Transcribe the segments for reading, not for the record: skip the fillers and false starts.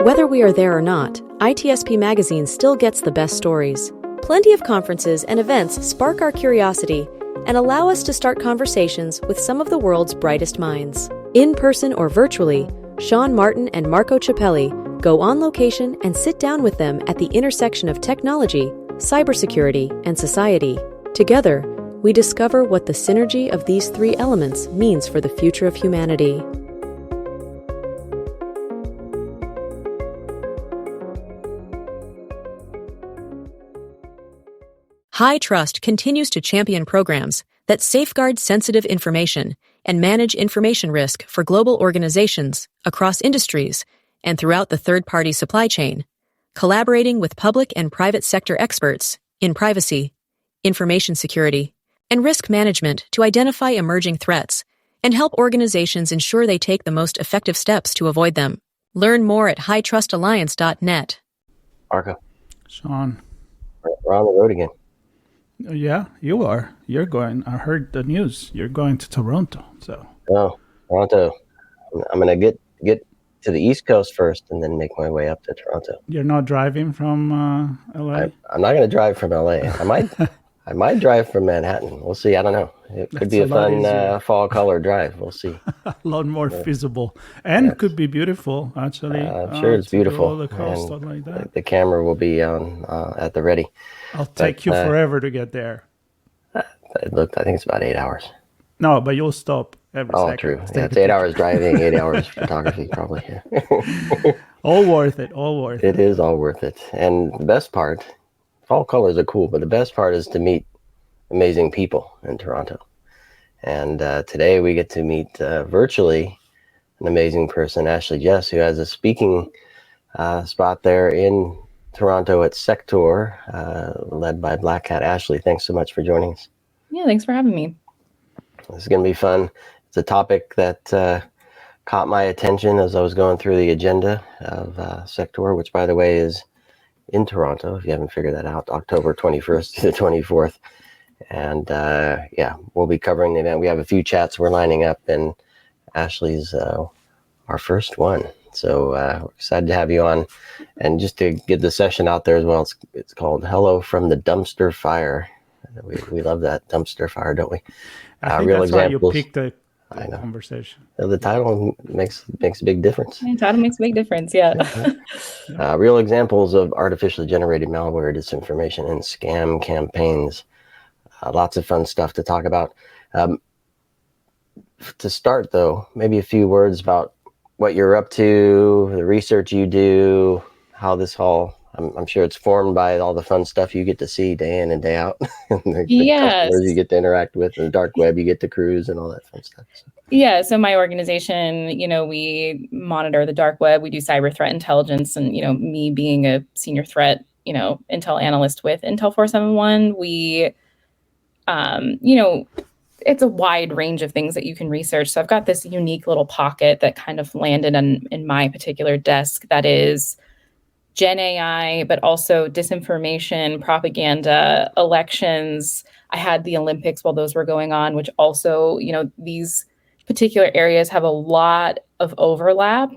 Whether we are there or not, ITSP Magazine still gets the best stories. Plenty of conferences and events spark our curiosity and allow us to start conversations with some of the world's brightest minds. In person or virtually, Sean Martin and Marco Ciappelli go on location and sit down with them at the intersection of technology, cybersecurity, and society. Together, we discover what the synergy of these three elements means for the future of humanity. High Trust continues to champion programs that safeguard sensitive information and manage information risk for global organizations across industries and throughout the third-party supply chain, collaborating with public and private sector experts in privacy, information security, and risk management to identify emerging threats and help organizations ensure they take the most effective steps to avoid them. Learn more at hightrustalliance.net. Marco. Sean. We're on the road again. Yeah, you are. You're going. I heard the news. You're going to Toronto. So. Oh, Toronto. I'm going to get to the East Coast first and then make my way up to Toronto. You're not driving from LA? I'm not going to drive from LA. I might drive from Manhattan. We'll see. I don't know. It could be a fun fall color drive. We'll see. A lot more feasible. And could be beautiful, actually. I'm sure it's beautiful. The coast, like that. The camera will be on at the ready. I'll take you forever to get there. I think it's about 8 hours. No, but you'll stop every second. Oh, true. Yeah, it's 8 hours driving, 8 hours photography, probably. Yeah. All worth it. All worth it. It is all worth it. And the best part, fall colors are cool, but the best part is to meet amazing people in Toronto. And today we get to meet virtually an amazing person, Ashley Jess, who has a speaking spot there in Toronto at Sector, led by Black Hat. Ashley, thanks so much for joining us. Yeah, thanks for having me. This is going to be fun. It's a topic that caught my attention as I was going through the agenda of Sector, which, by the way, is in Toronto, if you haven't figured that out, October 21st to the 24th. And we'll be covering the event. We have a few chats we're lining up, and Ashley's our first one. So we're excited to have you on. And just to get the session out there as well, it's called Hello from the Dumpster Fire. We love that dumpster fire, don't we? I think real that's examples. Why you picked the conversation. The title makes a big difference. The title makes a big difference, yeah. Real examples of artificially generated malware, disinformation, and scam campaigns. Lots of fun stuff to talk about. To start, though, maybe a few words about what you're up to, the research you do, how this all, I'm sure it's formed by all the fun stuff you get to see day in and day out. the customers you get to interact with, and the dark web you get to cruise and all that fun stuff. So. Yeah, so my organization, we monitor the dark web. We do cyber threat intelligence, and, me being a senior threat, intel analyst with Intel 471, we, it's a wide range of things that you can research. So I've got this unique little pocket that kind of landed in my particular desk that is Gen AI, but also disinformation, propaganda, elections. I had the Olympics while those were going on, which also, these particular areas have a lot of overlap.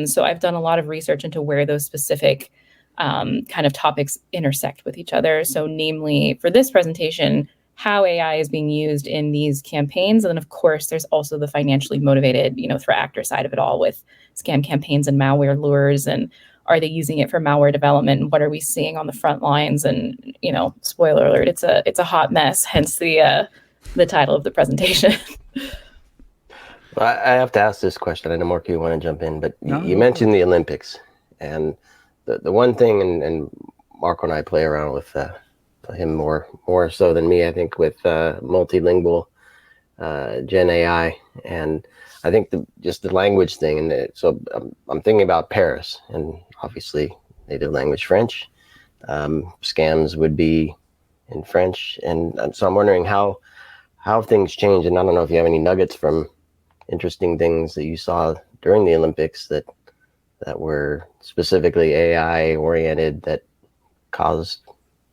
So I've done a lot of research into where those specific kind of topics intersect with each other. So namely, for this presentation, how AI is being used in these campaigns. And then, of course, there's also the financially motivated, threat actor side of it all with scam campaigns and malware lures. And are they using it for malware development? And what are we seeing on the front lines? And, spoiler alert, it's a hot mess, hence the title of the presentation. Well, I have to ask this question. I know, Mark, you want to jump in, but you mentioned the Olympics. And the one thing, and Marco and I play around with him more so than me, I think, with multilingual Gen AI, and I think just the language thing. And so I'm thinking about Paris, and obviously native language French. Scams would be in French, and so I'm wondering how things change. And I don't know if you have any nuggets from interesting things that you saw during the Olympics that were specifically AI oriented that caused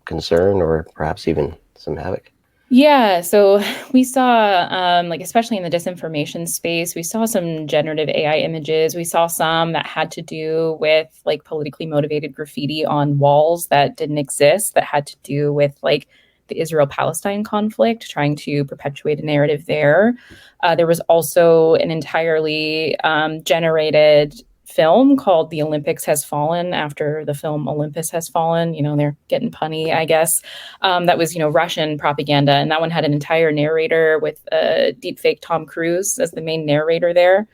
concern or perhaps even some havoc. Yeah, so we saw, like especially in the disinformation space, we saw some generative AI images. We saw some that had to do with like politically motivated graffiti on walls that didn't exist, that had to do with like the Israel-Palestine conflict, trying to perpetuate a narrative there. There was also an entirely generated film called The Olympics Has Fallen after the film Olympus Has Fallen. You know, they're getting punny, I guess. That was, Russian propaganda. And that one had an entire narrator with deepfake Tom Cruise as the main narrator there.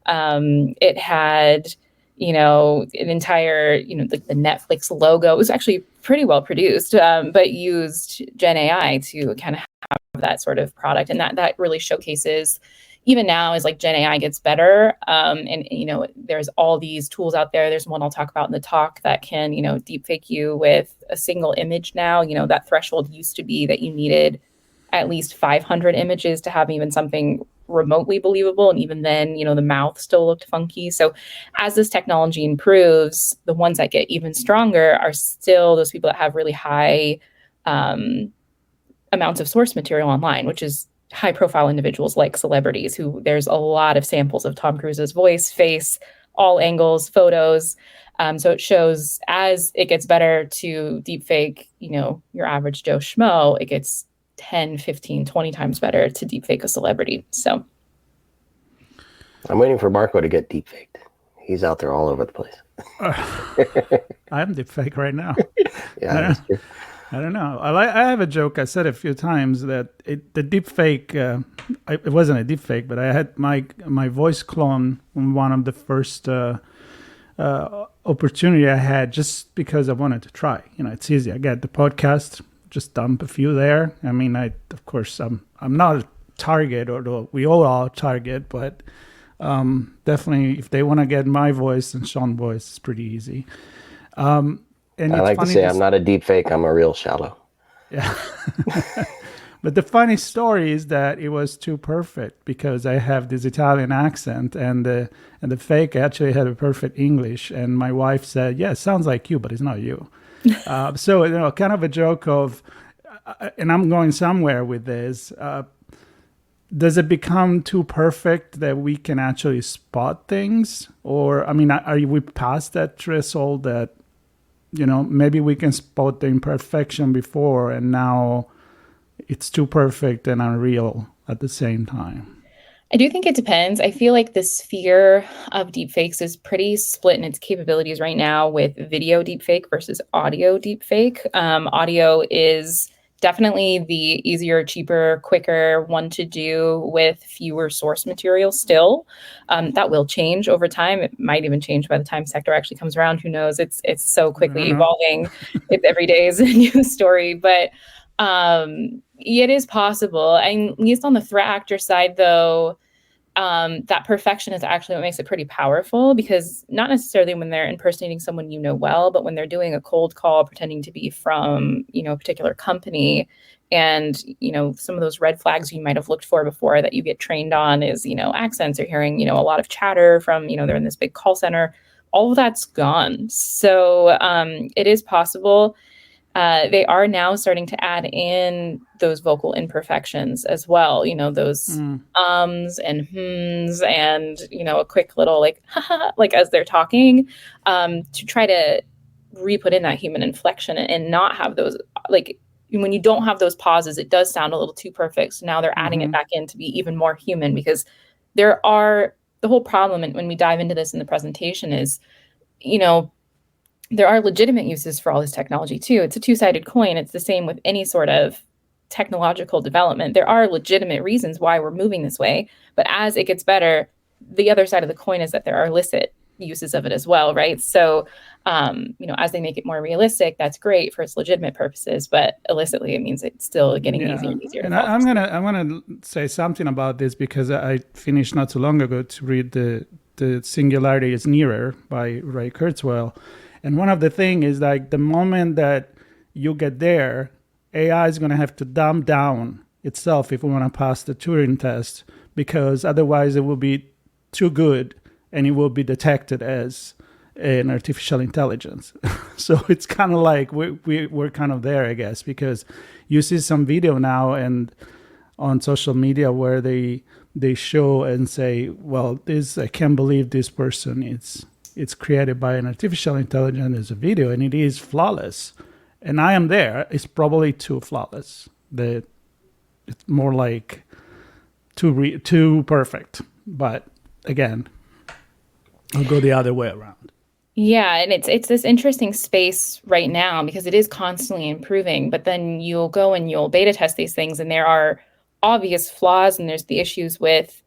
It had, an entire, like the Netflix logo. It was actually pretty well produced, but used Gen AI to kind of have that sort of product. And that really showcases, even now as like Gen AI gets better, and there's all these tools out there. There's one I'll talk about in the talk that can, deepfake you with a single image now. That threshold used to be that you needed at least 500 images to have even something remotely believable. And even then, the mouth still looked funky. So as this technology improves, the ones that get even stronger are still those people that have really high amounts of source material online, which is high profile individuals like celebrities who there's a lot of samples of Tom Cruise's voice, face, all angles, photos. So it shows as it gets better to deepfake, your average Joe Schmo, it gets 10, 15, 20 times better to deepfake a celebrity. So I'm waiting for Marco to get deepfaked. He's out there all over the place. I'm deepfake right now. Yeah, that's true. I don't know. I have a joke. I said a few times that the deepfake, it wasn't a deepfake, but I had my voice clone on one of the first opportunity I had just because I wanted to try. It's easy. I got the podcast, just dump a few there. I mean, of course, I'm not a target, although we all are a target, but definitely if they want to get my voice and Sean's voice, it's pretty easy. And I like to say I'm not a deep fake, I'm a real shallow. Yeah. But the funny story is that it was too perfect because I have this Italian accent and the fake actually had a perfect English. And my wife said, yeah, it sounds like you, but it's not you. So, kind of a joke of, and I'm going somewhere with this, does it become too perfect that we can actually spot things? Or, I mean, are we past that threshold that, maybe we can spot the imperfection before and now it's too perfect and unreal at the same time? I do think it depends. I feel like the sphere of deepfakes is pretty split in its capabilities right now with video deepfake versus audio deepfake. Audio is definitely the easier, cheaper, quicker one to do with fewer source material still. That will change over time. It might even change by the time sector actually comes around. Who knows? It's so quickly evolving. Every day is a new story. But it is possible. And at least on the threat actor side, though, that perfection is actually what makes it pretty powerful, because not necessarily when they're impersonating someone well, but when they're doing a cold call pretending to be from a particular company, and some of those red flags you might have looked for before that you get trained on is accents, or hearing a lot of chatter from they're in this big call center. All of that's gone. So it is possible. They are now starting to add in those vocal imperfections as well. Those ums and hms and, a quick little like, haha, like as they're talking, to try to re-put in that human inflection and not have those, like when you don't have those pauses, it does sound a little too perfect. So now they're adding it back in to be even more human, because the whole problem, and when we dive into this in the presentation, is, there are legitimate uses for all this technology too. It's a two-sided coin. It's the same with any sort of technological development. There are legitimate reasons why we're moving this way, but as it gets better, the other side of the coin is that there are illicit uses of it as well, right? So, as they make it more realistic, that's great for its legitimate purposes, but illicitly, it means it's still getting easier and easier. And I'm gonna say something about this, because I finished not too long ago to read the Singularity is Nearer by Ray Kurzweil. And one of the things is, like, the moment that you get there, AI is going to have to dumb down itself if we want to pass the Turing test, because otherwise it will be too good and it will be detected as in artificial intelligence. So it's kind of like we're kind of there, I guess, because you see some video now and on social media where they show and say, well, this, I can't believe this person, it's created by an artificial intelligence as a video, and it is flawless. And I am there. It's probably too flawless. It's more like too perfect. But again, I'll go the other way around. Yeah, and it's this interesting space right now because it is constantly improving, but then you'll go and you'll beta test these things and there are obvious flaws, and there's the issues with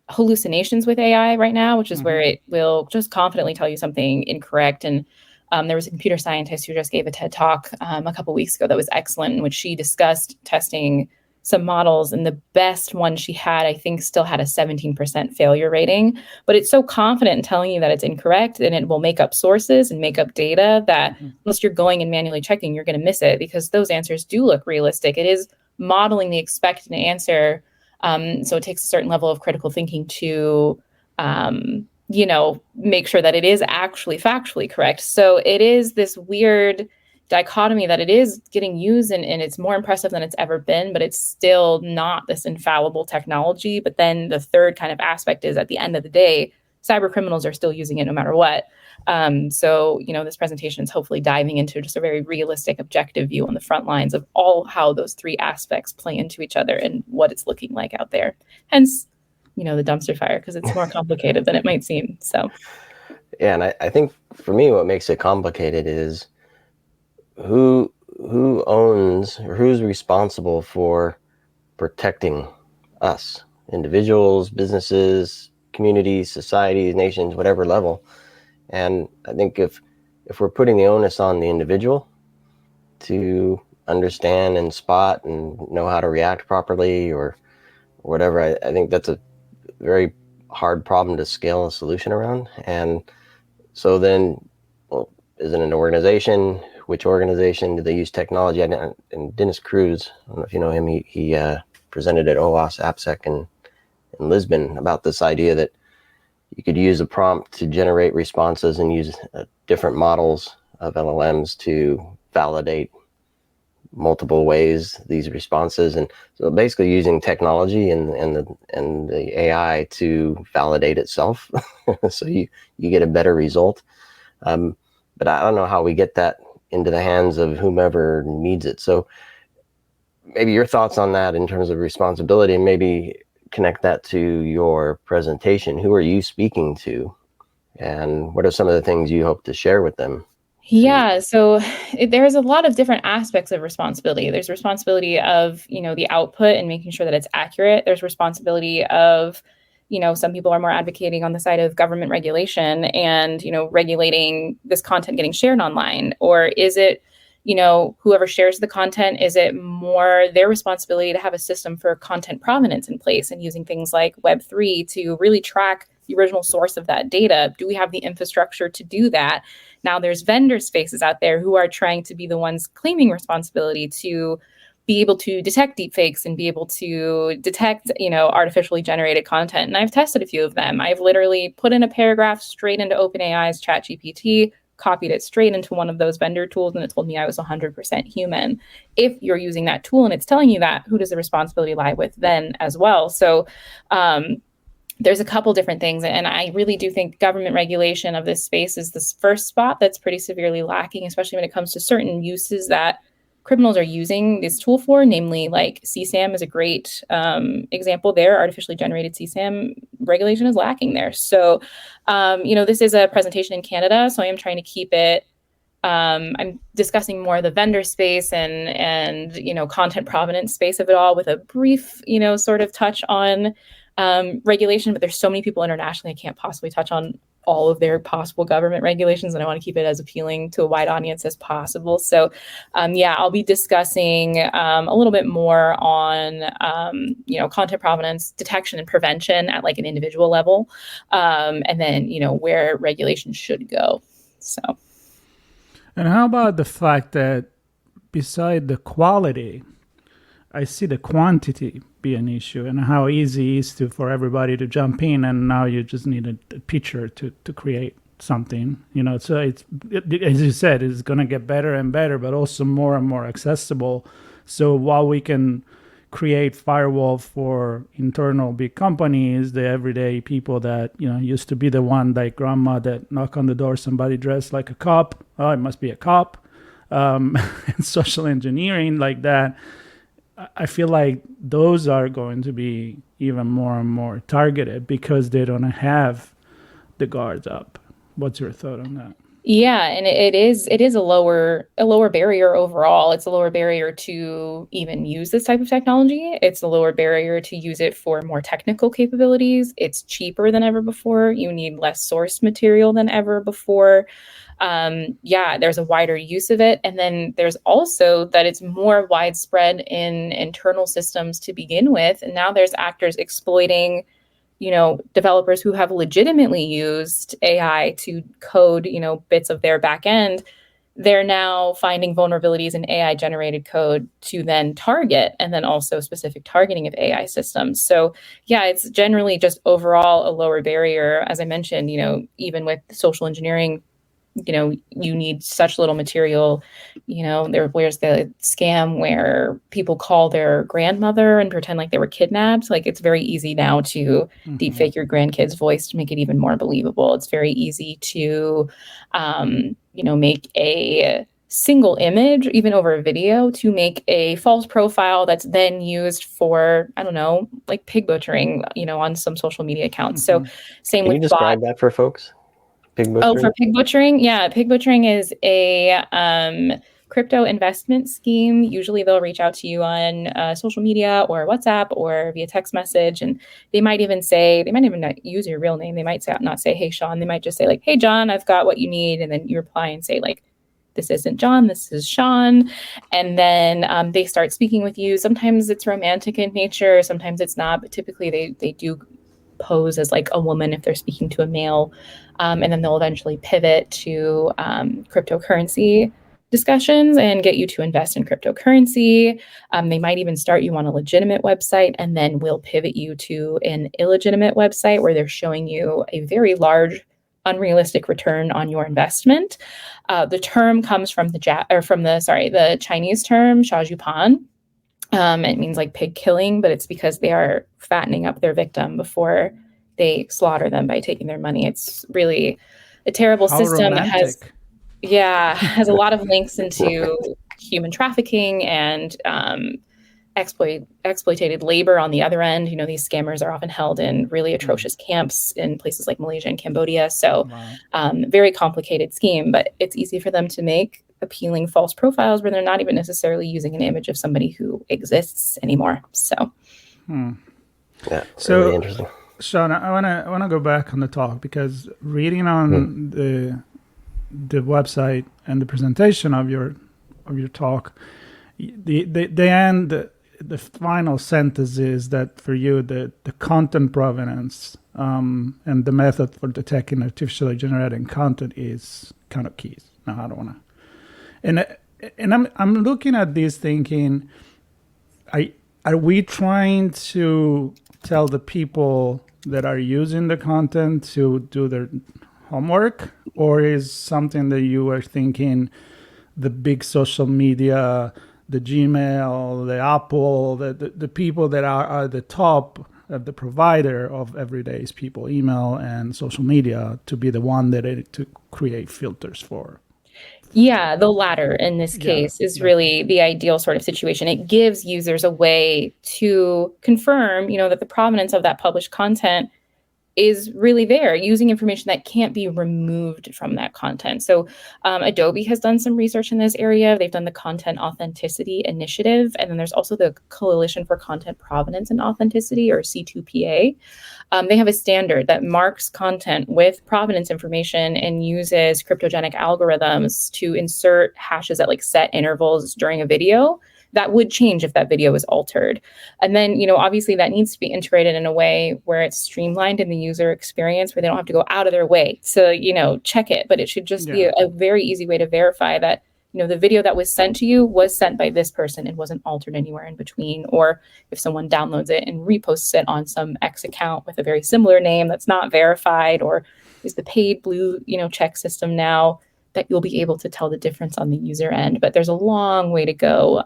hallucinations with AI right now, which is where it will just confidently tell you something incorrect. And there was a computer scientist who just gave a TED talk a couple weeks ago that was excellent, in which she discussed testing some models, and the best one she had, I think, still had a 17% failure rating. But it's so confident in telling you that it's incorrect, and it will make up sources and make up data that unless you're going and manually checking, you're going to miss it, because those answers do look realistic. It is modeling the expected answer. So it takes a certain level of critical thinking to, make sure that it is actually factually correct. So it is this weird dichotomy that it is getting used and it's more impressive than it's ever been, but it's still not this infallible technology. But then the third kind of aspect is, at the end of the day, cyber criminals are still using it no matter what. So this presentation is hopefully diving into just a very realistic, objective view on the front lines of all how those three aspects play into each other and what it's looking like out there. Hence, the dumpster fire, because it's more complicated than it might seem. So, yeah, and I think for me, what makes it complicated is who owns or who's responsible for protecting us, individuals, businesses, communities, societies, nations, whatever level. And I think if we're putting the onus on the individual to understand and spot and know how to react properly or whatever, I think that's a very hard problem to scale a solution around. And so then, well, is it an organization? Which organization? Do they use technology? And Dennis Cruz, I don't know if you know him, he presented at OWASP AppSec in Lisbon about this idea that you could use a prompt to generate responses and use different models of LLMs to validate multiple ways these responses. And so basically using technology and the AI to validate itself. So you get a better result. But I don't know how we get that into the hands of whomever needs it. So maybe your thoughts on that in terms of responsibility, and maybe connect that to your presentation. Who are you speaking to? And what are some of the things you hope to share with them? Yeah, so there's a lot of different aspects of responsibility. There's responsibility of, the output and making sure that it's accurate. There's responsibility of, some people are more advocating on the side of government regulation and, regulating this content getting shared online. Or is it, whoever shares the content, is it more their responsibility to have a system for content provenance in place and using things like Web3 to really track the original source of that data? Do we have the infrastructure to do that? Now there's vendor spaces out there who are trying to be the ones claiming responsibility to be able to detect deepfakes and be able to detect, artificially generated content. And I've tested a few of them. I've literally put in a paragraph straight into OpenAI's ChatGPT, copied it straight into one of those vendor tools, and it told me I was 100% human. If you're using that tool and it's telling you that, who does the responsibility lie with then as well? So there's a couple different things. And I really do think government regulation of this space is this first spot that's pretty severely lacking, especially when it comes to certain uses that criminals are using this tool for, namely like CSAM is a great example there. Artificially generated CSAM regulation is lacking there. So, this is a presentation in Canada, so I am trying to keep it, I'm discussing more the vendor space and content provenance space of it all with a brief, sort of touch on regulation, but there's so many people internationally, I can't possibly touch on all of their possible government regulations, and I want to keep it as appealing to a wide audience as possible. So, I'll be discussing a little bit more on, content provenance, detection and prevention at like an individual level, and then, where regulation should go. So. And how about the fact that beside the quality, I see the quantity be an issue, and how easy it is for everybody to jump in, and now you just need a picture to create. something, so as you said, it's going to get better and better, but also more and more accessible. So while we can create firewall for internal big companies, the everyday people that used to be the one like grandma that knock on the door, somebody dressed like a cop, oh, it must be a cop, and social engineering like that, I feel like those are going to be even more and more targeted because they don't have the guards up. What's your thought on that? Yeah, and it is a lower barrier overall. It's a lower barrier to even use this type of technology. It's a lower barrier to use it for more technical capabilities. It's cheaper than ever before. You need less source material than ever before. There's a wider use of it. And then there's also that it's more widespread in internal systems to begin with. And now there's actors exploiting developers who have legitimately used AI to code, bits of their back end. They're now finding vulnerabilities in AI generated code to then target, and then also specific targeting of AI systems. So yeah, it's generally just overall a lower barrier. As I mentioned, even with social engineering, you need such little material. Where's the scam where people call their grandmother and pretend like they were kidnapped? Like, it's very easy now to deepfake your grandkid's voice to make it even more believable. It's very easy to, make a single image, even over a video, to make a false profile that's then used for, I don't know, like pig butchering, on some social media accounts. So same Can with you describe that for folks? Pig butchering? Oh, for pig butchering? Yeah, pig butchering is a crypto investment scheme. Usually they'll reach out to you on social media or WhatsApp or via text message. And they might even not use your real name. They might not say, hey, Sean. They might just say like, hey, John, I've got what you need. And then you reply and say like, this isn't John, this is Sean. And then they start speaking with you. Sometimes it's romantic in nature. Sometimes it's not. But typically they do pose as like a woman if they're speaking to a male. And then they'll eventually pivot to cryptocurrency discussions and get you to invest in cryptocurrency. They might even start you on a legitimate website and then will pivot you to an illegitimate website where they're showing you a very large, unrealistic return on your investment. The term comes from the Chinese term, 杀猪盘. It means like pig killing, but it's because they are fattening up their victim before they slaughter them by taking their money. It's really a terrible system romantic. that has a lot of links into human trafficking and exploitative labor on the other end. These scammers are often held in really atrocious camps in places like Malaysia and Cambodia. So very complicated scheme, but it's easy for them to make appealing false profiles where they're not even necessarily using an image of somebody who exists anymore. So, yeah, really interesting. Sean, I wanna go back on the talk because reading on the website and the presentation of your talk, the end, the final sentence is that for you the content provenance and the method for detecting artificially generated content is kind of keys. Now I don't want to. And I'm looking at this thinking, are we trying to tell the people that are using the content to do their homework, or is something that you are thinking the big social media, the Gmail, the Apple, the people that are at the top of the provider of everyday's people, email and social media, to be the one that to create filters for? Yeah, the latter in this case is really the ideal sort of situation. It gives users a way to confirm, that the provenance of that published content is really there, using information that can't be removed from that content. So Adobe has done some research in this area. They've done the Content Authenticity Initiative, and then there's also the Coalition for Content Provenance and Authenticity, or C2PA. They have a standard that marks content with provenance information and uses cryptogenic algorithms to insert hashes at like set intervals during a video that would change if that video is altered. And then, obviously that needs to be integrated in a way where it's streamlined in the user experience, where they don't have to go out of their way to, check it. But it should just be a very easy way to verify that, the video that was sent to you was sent by this person and wasn't altered anywhere in between. Or if someone downloads it and reposts it on some X account with a very similar name that's not verified, or use the paid blue, check system now, that you'll be able to tell the difference on the user end. But there's a long way to go.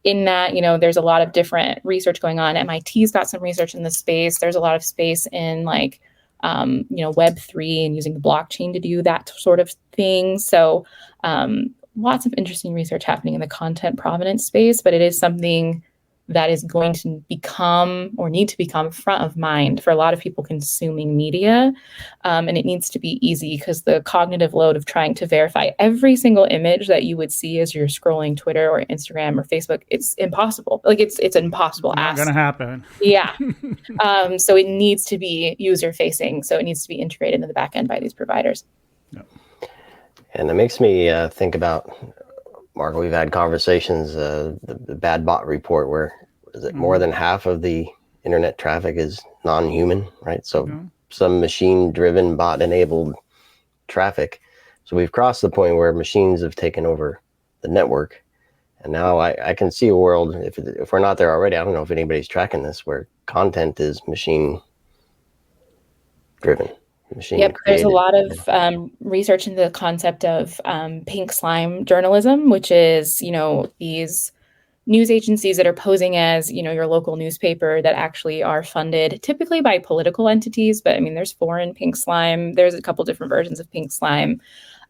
In that, there's a lot of different research going on. MIT's got some research in this space. There's a lot of space in Web3 and using the blockchain to do that sort of thing. So lots of interesting research happening in the content provenance space, but it is something that is going to become or need to become front of mind for a lot of people consuming media. And it needs to be easy because the cognitive load of trying to verify every single image that you would see as you're scrolling Twitter or Instagram or Facebook, it's impossible. It's impossible. Not going to happen. Yeah. So it needs to be user facing. So it needs to be integrated into the back end by these providers. Yep. And it makes me think about, Marco, we've had conversations, the bad bot report, where is it more than half of the internet traffic is non-human, right? So some machine-driven, bot-enabled traffic. So we've crossed the point where machines have taken over the network. And now I can see a world, if we're not there already, I don't know if anybody's tracking this, where content is machine-driven. Yep, there's a lot of research into the concept of pink slime journalism, which is, these news agencies that are posing as, your local newspaper that actually are funded typically by political entities. But I mean, there's foreign pink slime. There's a couple different versions of pink slime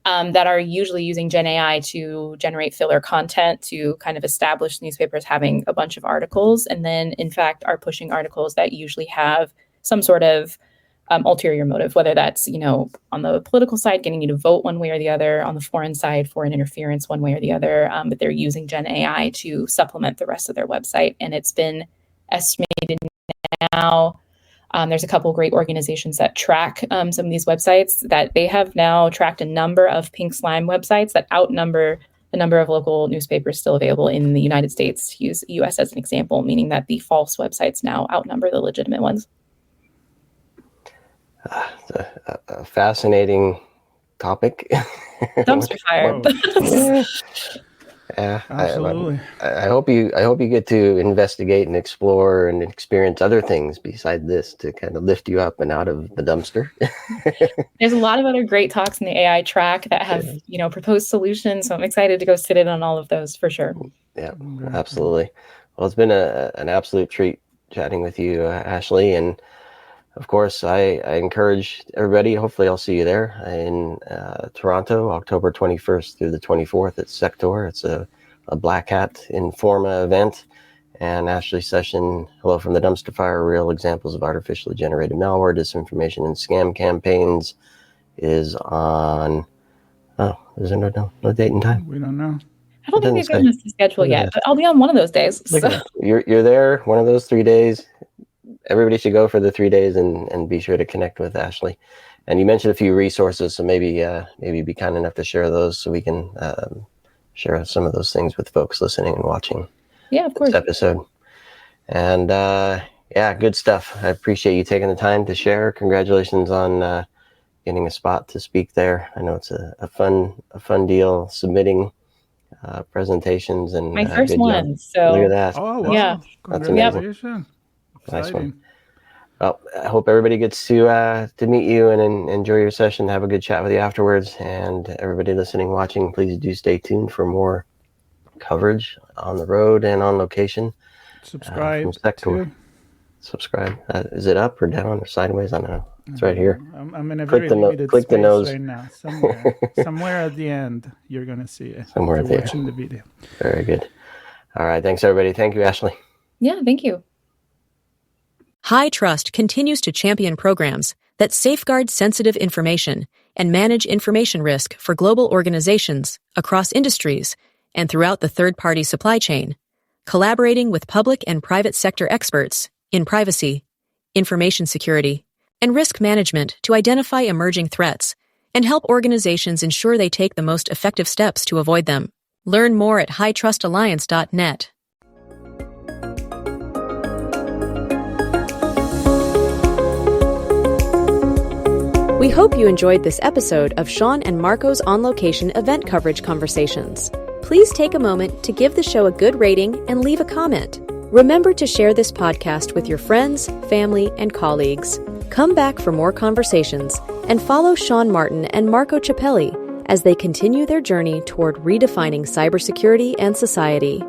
that are usually using Gen AI to generate filler content to kind of establish newspapers having a bunch of articles. And then, in fact, are pushing articles that usually have some sort of ulterior motive, whether that's, on the political side, getting you to vote one way or the other, on the foreign side, foreign interference one way or the other. But they're using Gen AI to supplement the rest of their website. And it's been estimated now. There's a couple of great organizations that track some of these websites, that they have now tracked a number of pink slime websites that outnumber the number of local newspapers still available in the United States, to use US as an example, meaning that the false websites now outnumber the legitimate ones. A fascinating topic. Dumpster fire. Yeah, absolutely. I hope you get to investigate and explore and experience other things besides this to kind of lift you up and out of the dumpster. There's a lot of other great talks in the AI track that have proposed solutions. So I'm excited to go sit in on all of those for sure. Yeah, absolutely. Well, it's been an absolute treat chatting with you, Ashley, and of course, I encourage everybody, hopefully I'll see you there in Toronto, October 21st through the 24th at Sector. It's a Black Hat Informa event. And Ashley's session, Hello from the Dumpster Fire, Real Examples of Artificially Generated Malware, Disinformation, and Scam Campaigns, is on, is there no date and time? We don't know. I don't think they've given us the schedule yet, but I'll be on one of those days. So. You're there one of those 3 days. Everybody should go for the 3 days and be sure to connect with Ashley. And you mentioned a few resources, so maybe be kind enough to share those so we can share some of those things with folks listening and watching. Yeah, of course. This episode. And good stuff. I appreciate you taking the time to share. Congratulations on getting a spot to speak there. I know it's a fun deal submitting presentations and my first one. So look at that. Oh, wow. Yeah, that's amazing. Nice one. Well, I hope everybody gets to meet you and enjoy your session. Have a good chat with you afterwards. And everybody listening, watching, please do stay tuned for more coverage on the road and on location. Subscribe. Subscribe. Is it up or down or sideways? I don't know. It's right here. I'm in a very limited click the nose right now. Somewhere at the end, you're going to see it. Somewhere at the end. Watching the video. Very good. All right. Thanks, everybody. Thank you, Ashley. Yeah, thank you. High Trust continues to champion programs that safeguard sensitive information and manage information risk for global organizations across industries and throughout the third-party supply chain, collaborating with public and private sector experts in privacy, information security, and risk management to identify emerging threats and help organizations ensure they take the most effective steps to avoid them. Learn more at hightrustalliance.net. We hope you enjoyed this episode of Sean and Marco's On Location event coverage conversations. Please take a moment to give the show a good rating and leave a comment. Remember to share this podcast with your friends, family, and colleagues. Come back for more conversations and follow Sean Martin and Marco Ciappelli as they continue their journey toward redefining cybersecurity and society.